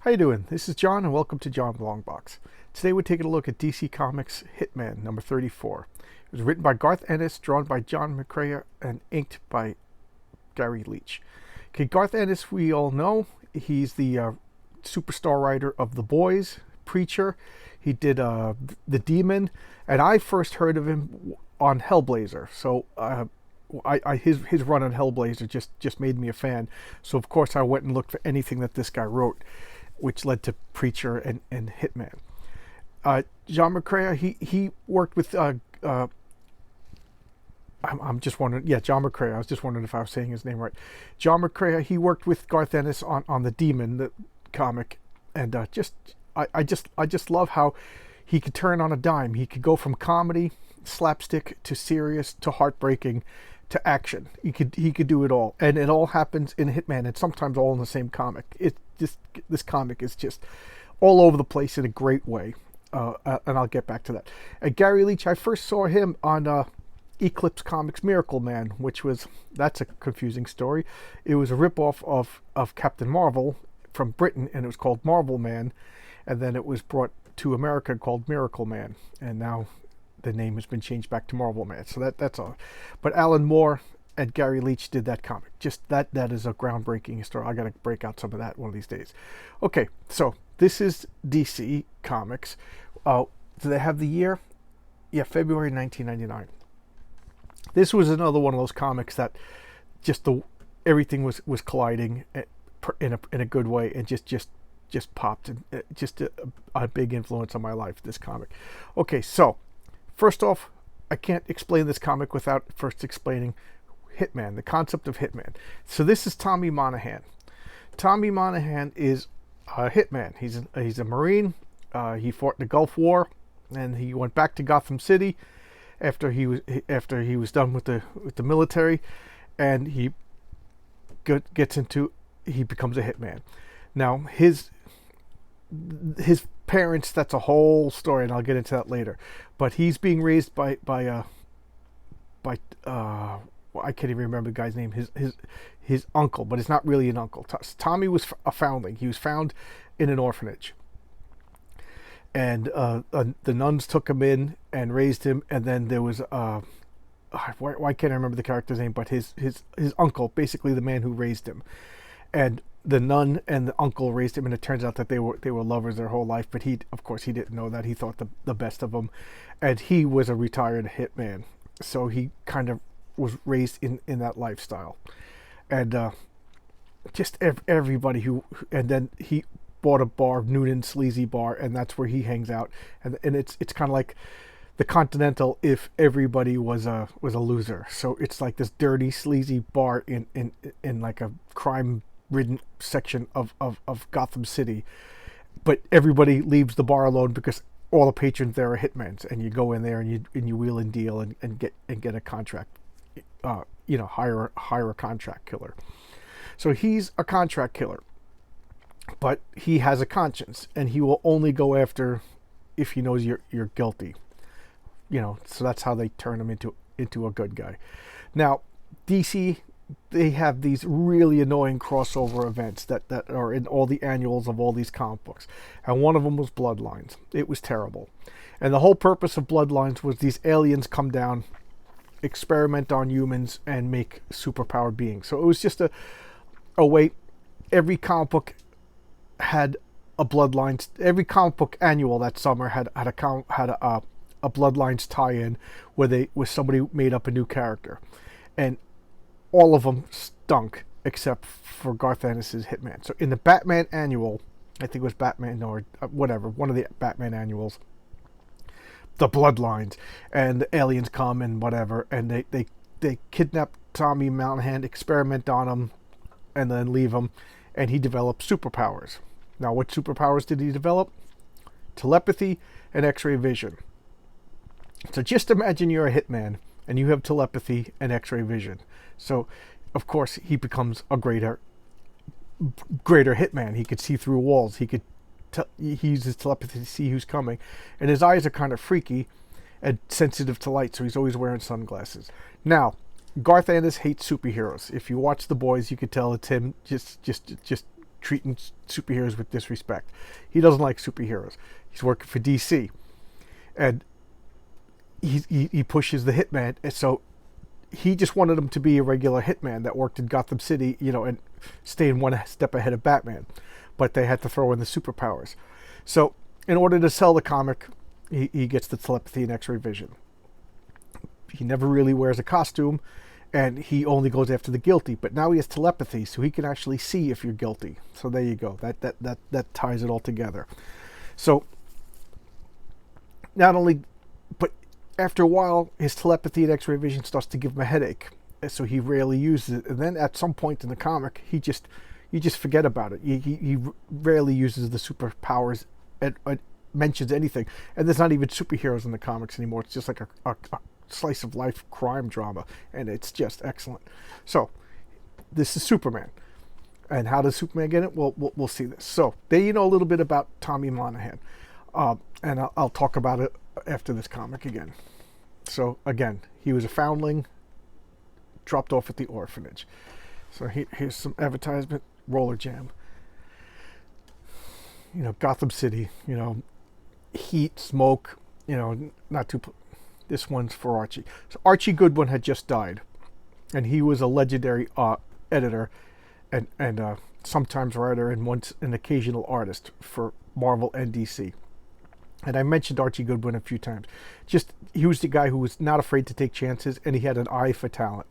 How you doing? This is John, and welcome to John Longbox. Today we're taking a look at DC Comics Hitman number 34. It was written by Garth Ennis, drawn by John McCrea, and inked by Gary Leach. Okay, Garth Ennis, we all know. He's the superstar writer of The Boys, Preacher. He did The Demon, and I first heard of him on Hellblazer. So his run on Hellblazer just made me a fan. So of course I went and looked for anything that this guy wrote, which led to Preacher and Hitman. John McCrea, he worked with I'm just wondering. Yeah, John McCrea. I was just wondering if I was saying his name right. John McCrea. He worked with Garth Ennis on the Demon, the comic, and I just love how he could turn on a dime. He could go from comedy, slapstick, to serious, to heartbreaking, to action. He could do it all, and it all happens in Hitman, and sometimes all in the same comic. This comic is just all over the place in a great way, and I'll get back to that. Gary Leach. I first saw him on Eclipse Comics Miracle Man, that's a confusing story. It was a ripoff of Captain Marvel from Britain, and it was called Marvel Man, and then it was brought to America called Miracle Man, and now the name has been changed back to Marvel Man. So that's all. But Alan Moore and Gary Leach did that comic. Just that is a groundbreaking story. I got to break out some of that one of these days. Okay, so this is DC Comics. Do they have the year? Yeah, February 1999. This was another one of those comics that just everything was colliding in a good way, and just popped, and just a big influence on my life, this comic. Okay, so first off, I can't explain this comic without first explaining Hitman, the concept of Hitman. So this is Tommy Monaghan. Tommy Monaghan is a hitman. He's a Marine. He fought in the Gulf War, and he went back to Gotham City after he was done with the military, and he becomes a hitman. Now his parents, that's a whole story, and I'll get into that later. But he's being raised by I can't even remember the guy's name. His uncle, but it's not really an uncle. Tommy was a foundling. He was found in an orphanage, and the nuns took him in and raised him. And then there was why can't I remember the character's name? But his uncle, basically the man who raised him, and the nun and the uncle raised him. And it turns out that they were lovers their whole life. But he didn't know that. He thought the best of them, and he was a retired hitman. So he kind of was raised in that lifestyle, and just everybody and then he bought a bar, Noonan Sleazy Bar, and that's where he hangs out, and it's kind of like the Continental if everybody was a loser. So it's like this dirty, sleazy bar in like a crime-ridden section of Gotham City, but everybody leaves the bar alone because all the patrons there are hitmen, and you go in there and you wheel and deal and get a contract. Hire a contract killer. So he's a contract killer, but he has a conscience, and he will only go after if he knows you're guilty. So that's how they turn him into a good guy. Now, DC, they have these really annoying crossover events that are in all the annuals of all these comic books, and one of them was Bloodlines. It was terrible, and the whole purpose of Bloodlines was these aliens come down, experiment on humans, and make superpowered beings. So it was just a way. Every comic book had a Bloodlines. Every comic book annual that summer had a Bloodlines tie-in where somebody made up a new character, and all of them stunk except for Garth Ennis' Hitman. So in the Batman annual, I think it was Batman or whatever, one of the Batman annuals, the Bloodlines, and the aliens come and whatever, and they kidnap Tommy Monaghan, experiment on him, and then leave him, and he develops superpowers. Now, what superpowers did he develop? Telepathy and X-ray vision. So just imagine you're a hitman and you have telepathy and X-ray vision. So, of course, he becomes a greater hitman. He could see through walls. He uses telepathy to see who's coming, and his eyes are kind of freaky and sensitive to light, so he's always wearing sunglasses. Now, Garth Ennis hates superheroes. If you watch The Boys, you could tell it's him just treating superheroes with disrespect. He doesn't like superheroes. He's working for DC, and he pushes the hitman, and so he just wanted him to be a regular hitman that worked in Gotham City, and staying one step ahead of Batman. But they had to throw in the superpowers. So in order to sell the comic, he gets the telepathy and X-ray vision. He never really wears a costume, and he only goes after the guilty. But now he has telepathy, so he can actually see if you're guilty. So there you go. That ties it all together. So not only, but after a while, his telepathy and X-ray vision starts to give him a headache, so he rarely uses it. And then at some point in the comic, you just forget about it. He rarely uses the superpowers and mentions anything. And there's not even superheroes in the comics anymore. It's just like a slice of life crime drama, and it's just excellent. So this is Superman. And how does Superman get it? Well, we'll see this. So there you know a little bit about Tommy Monaghan. And I'll talk about it after this comic again. So again, he was a foundling, dropped off at the orphanage. So here's some advertisement. Roller Jam. Gotham City. Heat, smoke. Not too. This one's for Archie. So Archie Goodwin had just died, and he was a legendary editor, and sometimes writer, and once an occasional artist for Marvel and DC. And I mentioned Archie Goodwin a few times. He was the guy who was not afraid to take chances, and he had an eye for talent.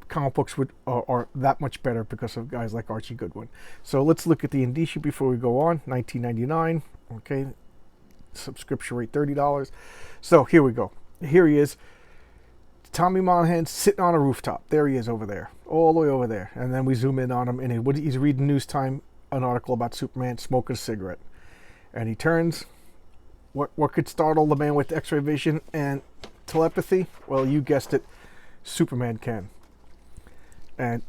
Comic books are that much better because of guys like Archie Goodwin. So let's look at the indicia before we go on. $19.99. Okay, subscription rate $30. So here we go. Here he is. Tommy Monaghan sitting on a rooftop. There he is over there, all the way over there. And then we zoom in on him, and he's reading News Time, an article about Superman smoking a cigarette. And he turns. What could startle the man with X-ray vision and telepathy? Well, you guessed it. Superman can. And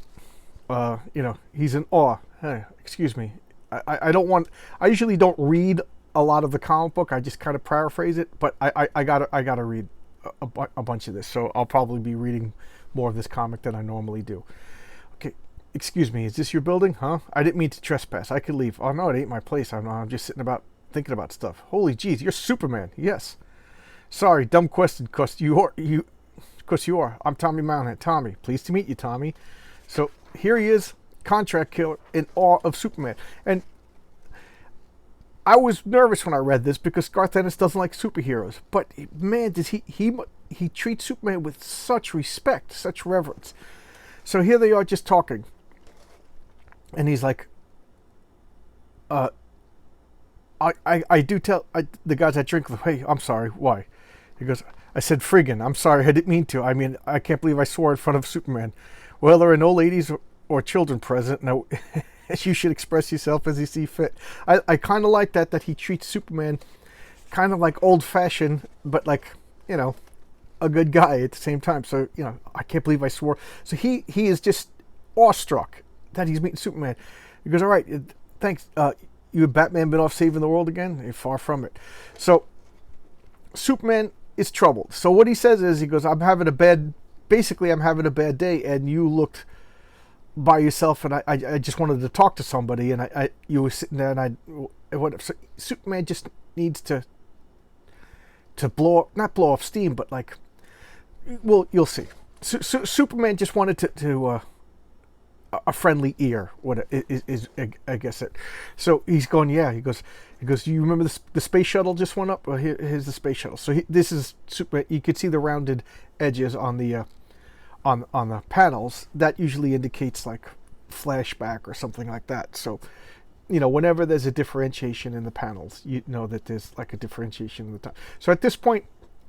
he's in awe. Hey, excuse me. I usually don't read a lot of the comic book. I just kind of paraphrase it, but I gotta read a bunch of this. So I'll probably be reading more of this comic than I normally do. Okay, excuse me. Is this your building? Huh? I didn't mean to trespass. I could leave. Oh no, it ain't my place. I'm just sitting about thinking about stuff. Holy jeez, you're Superman. Yes. Sorry, dumb question. Cause you are. I'm Tommy Monaghan. Tommy, pleased to meet you, Tommy. So here he is, contract killer, in awe of Superman. And I was nervous when I read this because Garth Ennis doesn't like superheroes. But man, does he treats Superman with such respect, such reverence. So here they are just talking. And he's like, I do tell the guys I drink with, hey, I'm sorry, why? He goes, I said friggin', I'm sorry, I didn't mean to. I mean, I can't believe I swore in front of Superman. Well, there are no ladies or children present. No, you should express yourself as you see fit. I kind of like that he treats Superman kind of like old-fashioned, but like, a good guy at the same time. So, I can't believe I swore. So he is just awestruck that he's meeting Superman. He goes, all right, thanks. You and Batman been off saving the world again? You're far from it. So Superman is troubled. So what he says is, he goes, I'm having a bad day, and you looked by yourself, and I just wanted to talk to somebody, and you were sitting there, and whatever. So Superman just needs to not blow off steam, but like, well, you'll see. So Superman just wanted to a friendly ear. What is I guess it. So he's going, yeah. He goes. You remember the space shuttle just went up? Well, here's the space shuttle. So this is Superman. You could see the rounded edges on the panels. That usually indicates like flashback or something like that. So, whenever there's a differentiation in the panels, you know that there's like a differentiation in the time. So at this point,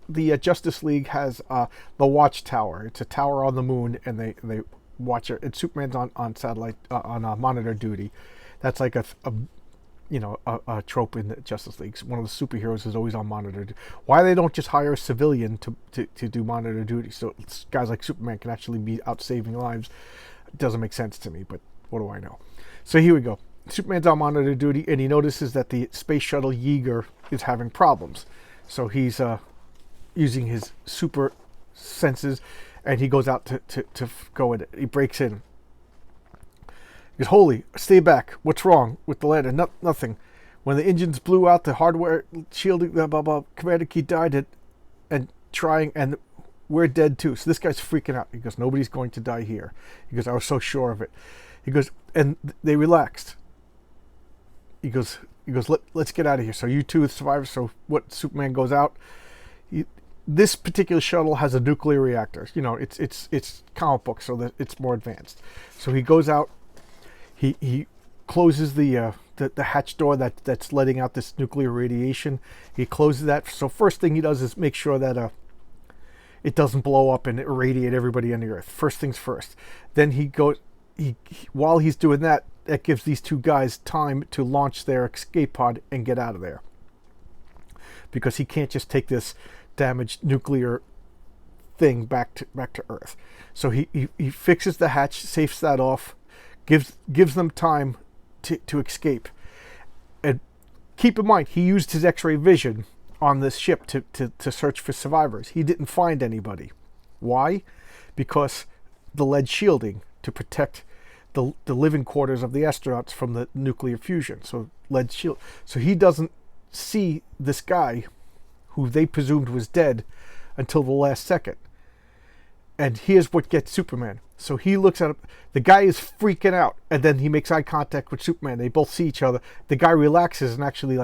the Justice League has the Watchtower. It's a tower on the moon, and they watch it. And Superman's on satellite on monitor duty. That's like a trope in the Justice League. One of the superheroes is always on monitor. Why they don't just hire a civilian to do monitor duty, so guys like Superman can actually be out saving lives, doesn't make sense to me, but what do I know? So here we go. Superman's on monitor duty, and he notices that the space shuttle Yeager is having problems. So he's using his super senses, and he goes out to go in it. He breaks in. goes, "Holy, stay back. What's wrong with the ladder?" Nothing. When the engines blew out, the hardware shielding, blah, blah, blah, Commander Key died and trying, and we're dead too. So this guy's freaking out. He goes, "Nobody's going to die here." He goes, "I was so sure of it." He goes, and they relaxed. He goes, let's get out of here. So you two survivors. So what? Superman goes out. This particular shuttle has a nuclear reactor. You know, it's comic book, so that it's more advanced. So he goes out. He closes the hatch door that's letting out this nuclear radiation. He closes that. So first thing he does is make sure that it doesn't blow up and irradiate everybody on the Earth. First things first. Then he goes. While he's doing that, that gives these two guys time to launch their escape pod and get out of there, because he can't just take this damaged nuclear thing back to Earth. So he fixes the hatch, safes that off, gives them time to escape. And keep in mind, he used his X-ray vision on this ship to search for survivors. He didn't find anybody. Why? Because the lead shielding to protect the living quarters of the astronauts from the nuclear fusion. So lead shield. So he doesn't see this guy who they presumed was dead until the last second. And here's what gets Superman. So he looks at him. The guy is freaking out, and then he makes eye contact with Superman. They both see each other. The guy relaxes and actually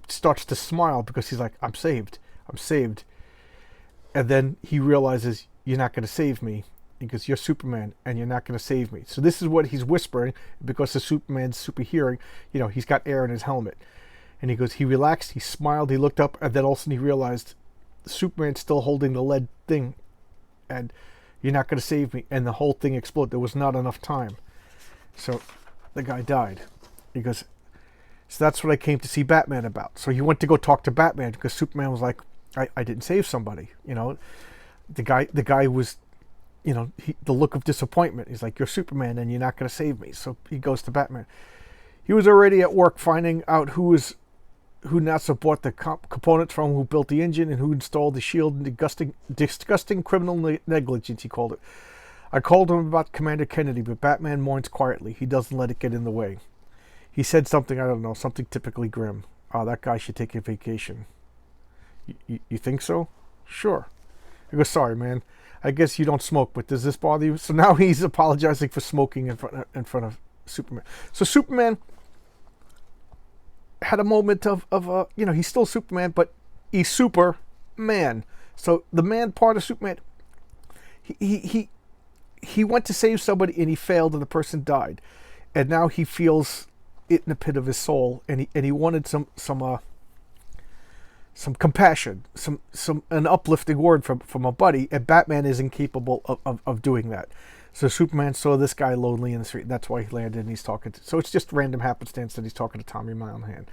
starts to smile, because he's like, "I'm saved. I'm saved." And then he realizes, "You're not going to save me." Because you're Superman and you're not going to save me. So this is what he's whispering, because the Superman's super hearing. You know, he's got air in his helmet. And he goes, he relaxed, he smiled, he looked up, and then all of a sudden he realized Superman's still holding the lead thing. And you're not going to save me. And the whole thing exploded. There was not enough time. So the guy died. He goes, so that's what I came to see Batman about. So he went to go talk to Batman, because Superman was like, I didn't save somebody. You know, the guy was, you know, the look of disappointment. He's like, "You're Superman and you're not going to save me." So he goes to Batman. He was already at work finding out who NASA bought the components from, who built the engine, and who installed the shield, and disgusting criminal negligence, he called it. I called him about Commander Kennedy, but Batman mourns quietly. He doesn't let it get in the way. He said something, I don't know, something typically grim. "Oh, that guy should take a vacation." You think so? Sure. I go, "Sorry, man. I guess you don't smoke, but does this bother you?" So now he's apologizing for smoking in front of Superman. So Superman had a moment of you know, he's still Superman, but he's Superman. So the man part of Superman, he went to save somebody and he failed, and the person died, and now he feels it in the pit of his soul, and he wanted some compassion, an uplifting word from a buddy, and Batman is incapable of doing that. So Superman saw this guy lonely in the street, and that's why he landed, and he's talking to, so it's just random happenstance that he's talking to Tommy Monaghan.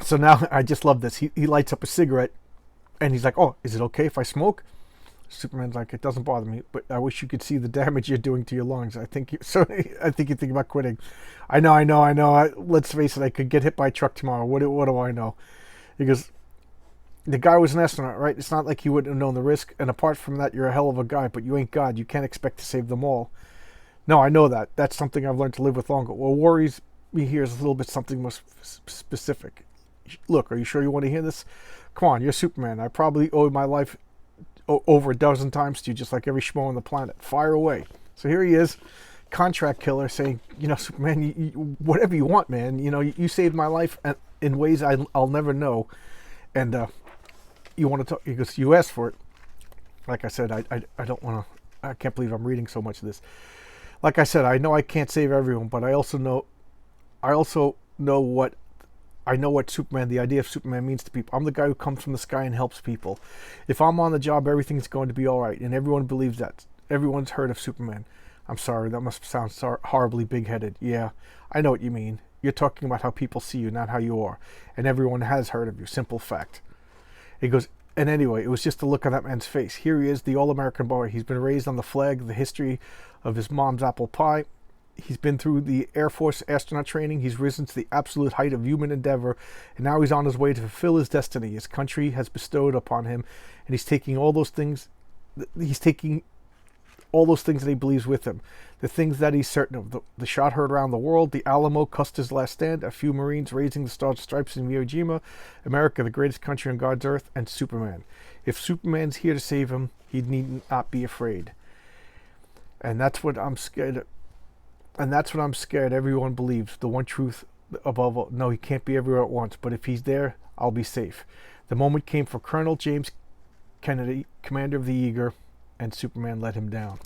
So now I just love this. He lights up a cigarette, and he's like, "Oh, is it okay if I smoke?" Superman's like, "It doesn't bother me, but I wish you could see the damage you're doing to your lungs. I think you think about quitting." I know. Let's face it, I could get hit by a truck tomorrow. What do I know? Because the guy was an astronaut, right? It's not like he wouldn't have known the risk. And apart from that, you're a hell of a guy, but you ain't God. You can't expect to save them all. No, I know that. That's something I've learned to live with longer. What worries me here is a little bit something more specific. Look, are you sure you want to hear this? Come on, you're Superman. I probably owe my life over a dozen times to you, just like every schmo on the planet. Fire away. So here he is, contract killer, saying, "You know, Superman, you, whatever you want, man. You know, you saved my life in ways I'll never know. And you want to talk?" He goes, "You asked for it." Like I said, I don't want to. I can't believe I'm reading so much of this. Like I said, I know I can't save everyone, but I also know what Superman, the idea of Superman, means to people. I'm the guy who comes from the sky and helps people. If I'm on the job, everything's going to be all right, and everyone believes that. Everyone's heard of Superman. I'm sorry, that must sound horribly big-headed. Yeah, I know what you mean. You're talking about how people see you, not how you are. And everyone has heard of you. Simple fact. He goes, and anyway, it was just the look on that man's face. Here he is, the all-American boy. He's been raised on the flag, the history of his mom's apple pie. He's been through the Air Force astronaut training. He's risen to the absolute height of human endeavor. And now he's on his way to fulfill his destiny. His country has bestowed upon him. And he's taking all those things. He's taking all those things that he believes with him, the things that he's certain of, the shot heard around the world, the Alamo, Custer's last stand, a few Marines raising the Star Stripes in Iwo Jima, America, the greatest country on God's earth, and Superman. If Superman's here to save him, he need not be afraid. And that's what I'm scared of. And that's what I'm scared everyone believes, the one truth above all. No, he can't be everywhere at once, but if he's there, I'll be safe. The moment came for Colonel James Kennedy, commander of the Eagle, and Superman let him down.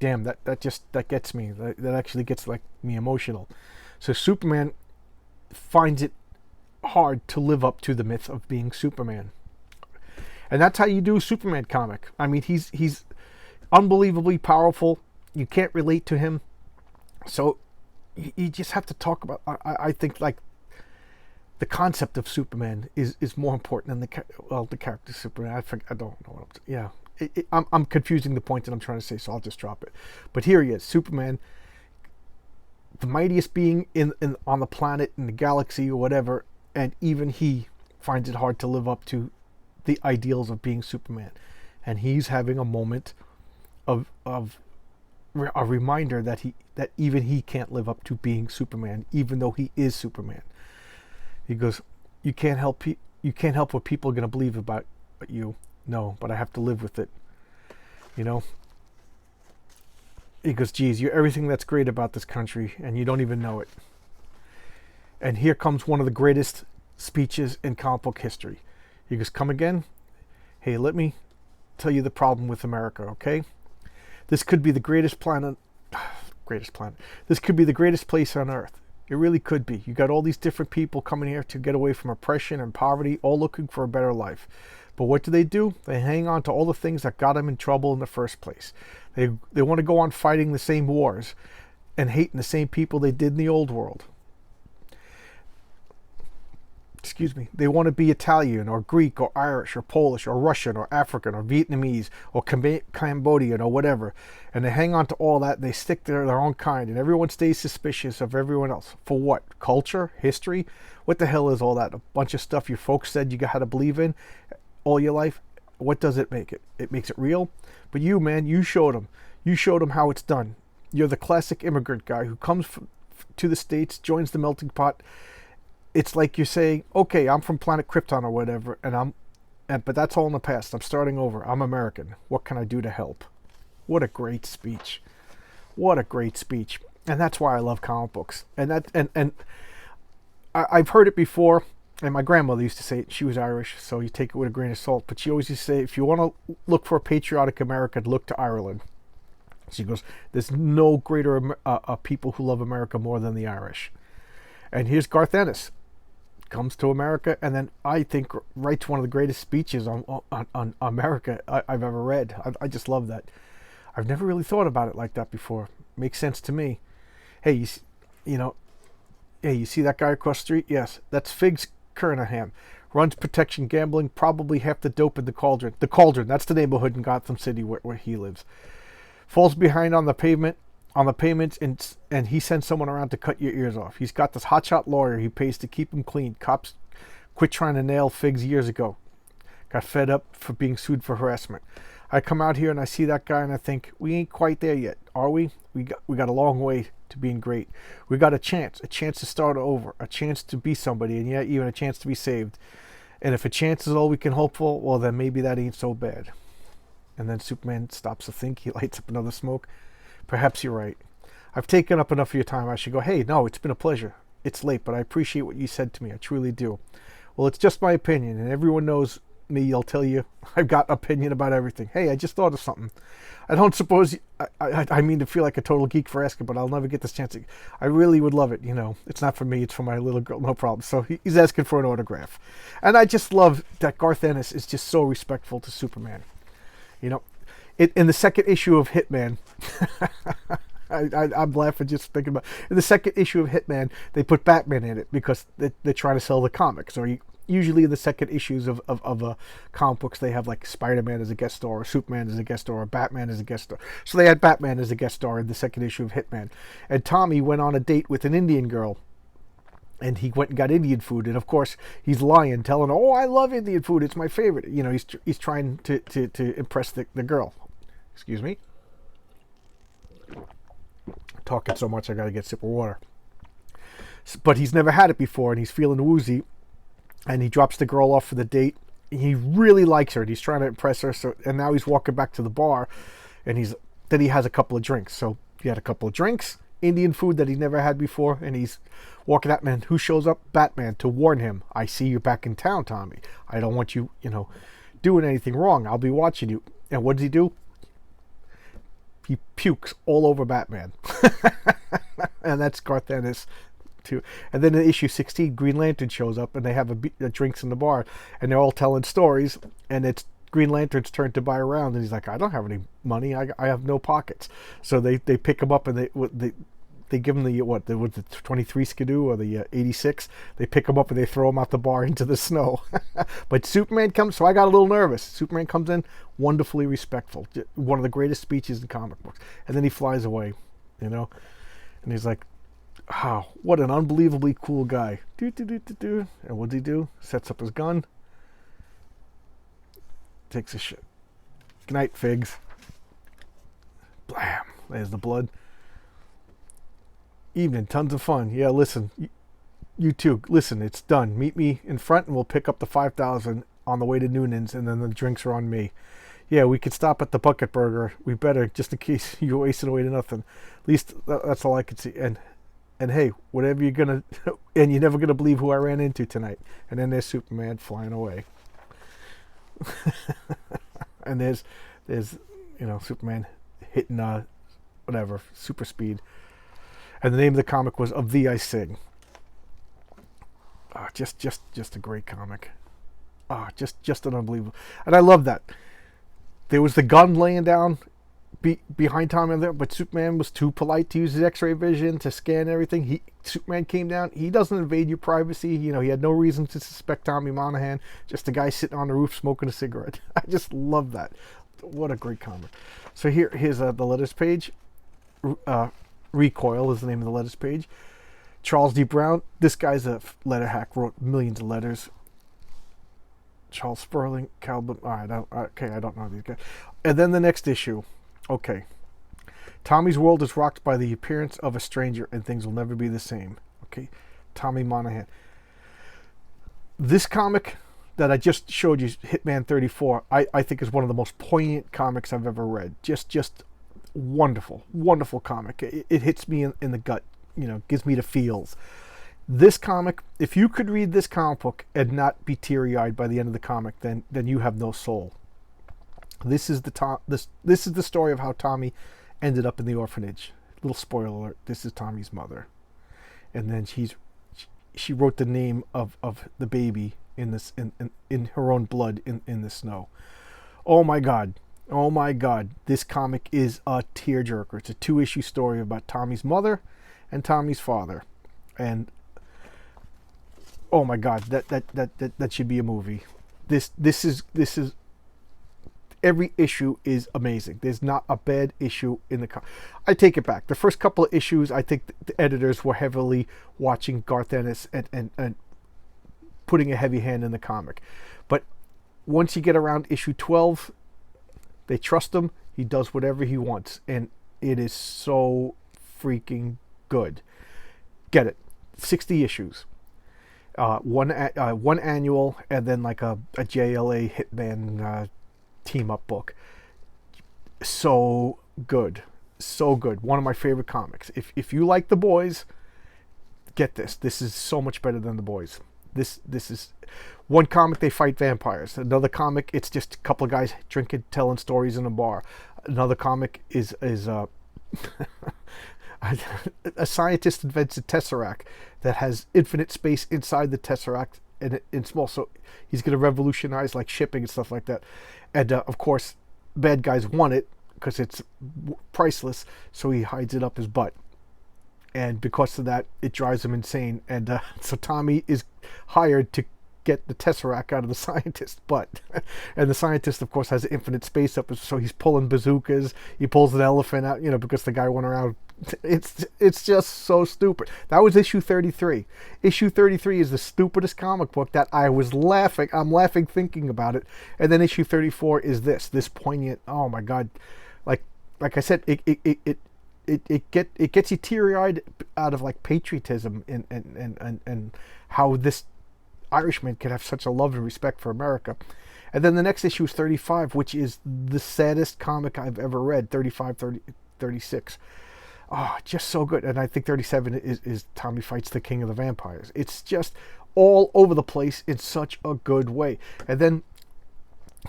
Damn, that gets me. That actually gets like me emotional. So Superman finds it hard to live up to the myth of being Superman. And that's how you do a Superman comic. I mean, he's unbelievably powerful. You can't relate to him. So you just have to talk about, I think, like, the concept of Superman is more important than the character Superman. I don't know what I'm confusing the point that I'm trying to say, so I'll just drop it. But here he is, Superman, the mightiest being on the planet, in the galaxy, or whatever, and even he finds it hard to live up to the ideals of being Superman. And he's having a moment of a reminder that even he can't live up to being Superman, even though he is Superman. He goes, you can't help what people are going to believe about you. No, but I have to live with it. You know? He goes, geez, you're everything that's great about this country, and you don't even know it. And here comes one of the greatest speeches in comic book history. He goes, come again? Hey, let me tell you the problem with America, okay? This could be the greatest planet. This could be the greatest place on earth. It really could be. You got all these different people coming here to get away from oppression and poverty, all looking for a better life. But what do? They hang on to all the things that got them in trouble in the first place. They want to go on fighting the same wars and hating the same people they did in the old world. Excuse me. They want to be Italian or Greek or Irish or Polish or Russian or African or Vietnamese or Cambodian or whatever. And they hang on to all that. And they stick to their own kind. And everyone stays suspicious of everyone else. For what? Culture? History? What the hell is all that? A bunch of stuff your folks said you had to believe in all your life? What does it make it? It makes it real. But you, man, you showed them. You showed them how it's done. You're the classic immigrant guy who comes to the States, joins the melting pot. It's like you're saying, okay, I'm from planet Krypton or whatever, but that's all in the past. I'm starting over. I'm American. What can I do to help? What a great speech. What a great speech. And that's why I love comic books. And I've heard it before, and my grandmother used to say it. She was Irish, so you take it with a grain of salt. But she always used to say, if you want to look for a patriotic America, look to Ireland. She goes, there's no greater people who love America more than the Irish. And here's Garth Ennis. Comes to America, and then I think writes one of the greatest speeches on America I've ever read. I just love that. I've never really thought about it like that before. Makes sense to me. Hey, you see that guy across the street? Yes, that's Figs Kernahan. Runs protection gambling, probably half the dope in the Cauldron. The Cauldron, that's the neighborhood in Gotham City where he lives. Falls behind on the payments, and he sends someone around to cut your ears off. He's got this hotshot lawyer he pays to keep him clean. Cops quit trying to nail Figs years ago. Got fed up for being sued for harassment. I come out here and I see that guy and I think, we ain't quite there yet, are we? We got a long way to being great. We got a chance to start over, a chance to be somebody, and yet even a chance to be saved. And if a chance is all we can hope for, well, then maybe that ain't so bad. And then Superman stops to think. He lights up another smoke. Perhaps you're right. I've taken up enough of your time. I should go, hey, no, it's been a pleasure. It's late, but I appreciate what you said to me. I truly do. Well, it's just my opinion, and everyone knows me. I'll tell you, I've got an opinion about everything. Hey, I just thought of something. I don't suppose, I mean to feel like a total geek for asking, but I'll never get this chance. I really would love it, you know. It's not for me, it's for my little girl, no problem. So he's asking for an autograph. And I just love that Garth Ennis is just so respectful to Superman. You know, in the second issue of Hitman, I'm laughing just thinking about it. In the second issue of Hitman, they put Batman in it because they're trying to sell the comics. Or usually in the second issues of comic books, they have like Spider-Man as a guest star, or Superman as a guest star, or Batman as a guest star. So they had Batman as a guest star in the second issue of Hitman. And Tommy went on a date with an Indian girl. And he went and got Indian food, and of course he's lying, telling her, "Oh, I love Indian food; it's my favorite." You know, he's trying to impress the girl. Excuse me. Talking so much, I gotta get a sip of water. But he's never had it before, and he's feeling woozy, and he drops the girl off for the date. He really likes her, and he's trying to impress her. So, and now he's walking back to the bar, and then he has a couple of drinks. So he had a couple of drinks, Indian food that he never had before, and he's walking out. Man, who shows up? Batman, to warn him. I see you back in town, Tommy. I don't want you, doing anything wrong. I'll be watching you. And what does he do? He pukes all over Batman. And that's Garth Ennis too. And then in issue 16, Green Lantern shows up, and they have drinks in the bar, and they're all telling stories, and it's Green Lantern's turn to buy around, and he's like, I don't have any money. I have no pockets. So they pick him up, and they give him the 23 Skidoo or the 86. They pick him up and they throw him out the bar into the snow. But Superman comes, so I got a little nervous. Superman comes in, wonderfully respectful. One of the greatest speeches in comic books. And then he flies away, And he's like, wow, what an unbelievably cool guy. And what does he do? Sets up his gun. Takes a shit. Good night, Figs. Blam. There's the blood. Evening, tons of fun. Yeah, listen, you too. Listen, it's done. Meet me in front, and we'll pick up the 5,000 on the way to Noonan's, and then the drinks are on me. Yeah, we could stop at the Bucket Burger. We better, just in case you're wasting away to nothing. At least that's all I could see. And hey, whatever you're gonna, and you're never gonna believe who I ran into tonight. And then there's Superman flying away. And there's Superman hitting super speed. And the name of the comic was Of Thee I Sing. Just a great comic. Just an unbelievable. And I love that. There was the gun laying down behind Tommy there, but Superman was too polite to use his X-ray vision to scan everything. Superman came down. He doesn't invade your privacy. He had no reason to suspect Tommy Monaghan. Just a guy sitting on the roof smoking a cigarette. I just love that. What a great comic. So here's the letters page. Recoil is the name of the letters page. Charles D. Brown, this guy's a letter hack, wrote millions of letters. Charles Sperling, Calvin, I don't know these guys. And then the next issue, okay. Tommy's world is rocked by the appearance of a stranger, and things will never be the same. Okay, Tommy Monaghan. This comic that I just showed you, Hitman 34, I think is one of the most poignant comics I've ever read. Just wonderful comic. It hits me in the gut, gives me the feels. This comic, if you could read this comic book and not be teary-eyed by the end of the comic, then you have no soul. This is the story of how Tommy ended up in the orphanage. Little spoiler alert, this is Tommy's mother. And then she wrote the name of the baby in her own blood in the snow. Oh my God, this comic is a tearjerker. It's a 2-issue story about Tommy's mother and Tommy's father. And oh my God, that should be a movie. This is every issue is amazing. There's not a bad issue in the comic. I take it back. The first couple of issues, I think the editors were heavily watching Garth Ennis and putting a heavy hand in the comic. But once you get around issue 12, they trust him. He does whatever he wants, and it is so freaking good. Get it? 60 issues, one annual, and then like a JLA Hitman team up book. So good. One of my favorite comics. If you like The Boys, get this. This is so much better than The Boys. This is one comic, they fight vampires. Another comic, it's just a couple of guys drinking, telling stories in a bar. Another comic is a scientist invents a tesseract that has infinite space inside the tesseract and in small, so he's going to revolutionize like shipping and stuff like that. And of course, bad guys want it because it's priceless, so he hides it up his butt. And because of that, it drives him insane. And so Tommy is hired to get the Tesseract out of the scientist's butt. And the scientist, of course, has infinite space up, so he's pulling bazookas. He pulls an elephant out, because the guy went around. It's just so stupid. That was issue 33. Issue 33 is the stupidest comic book that I was laughing. I'm laughing thinking about it. And then issue 34 is this poignant. Oh my God, like I said, it gets you teary-eyed out of like patriotism and how this Irishman can have such a love and respect for America. And then the next issue is 35, which is the saddest comic I've ever read. 35, 30, 36. Oh, just so good. And I think 37 is Tommy fights the King of the Vampires. It's just all over the place in such a good way. And then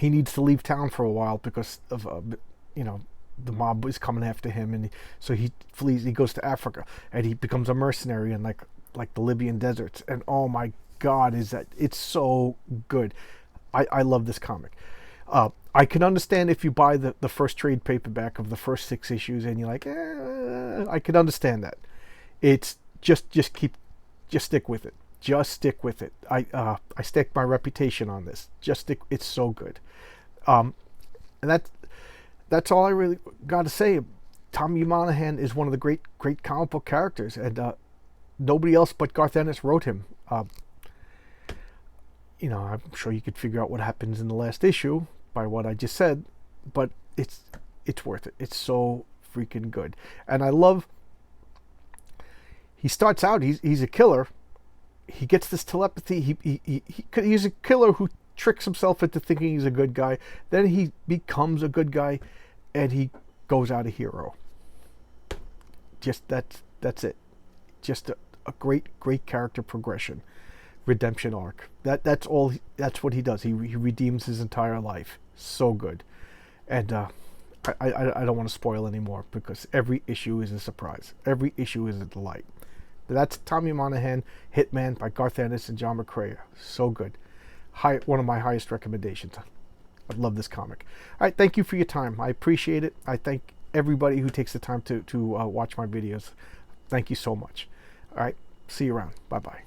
he needs to leave town for a while because of, the mob is coming after him. And so he flees. He goes to Africa and he becomes a mercenary in like the Libyan deserts. And oh my God, it's so good. I love this comic. I can understand if you buy the first trade paperback of the first 6 issues and you're like, I can understand that. It's just stick with it. Just stick with it. I stake my reputation on this. Just stick. It's so good. And that's all I really got to say. Tommy Monaghan is one of the great comic book characters, and nobody else but Garth Ennis wrote him. I'm sure you could figure out what happens in the last issue by what I just said, but it's worth it. It's so freaking good. And I love, he starts out, he's a killer. He gets this telepathy. He's a killer who tricks himself into thinking he's a good guy. Then he becomes a good guy, and he goes out a hero. Just that's it. Just a great character progression. Redemption arc. That's all. That's what he does. He redeems his entire life. So good, and I don't want to spoil anymore because every issue is a surprise. Every issue is a delight. That's Tommy Monaghan, Hitman by Garth Ennis and John McCrea. So good. One of my highest recommendations. I love this comic. All right, thank you for your time. I appreciate it. I thank everybody who takes the time to watch my videos. Thank you so much. All right, see you around. Bye bye.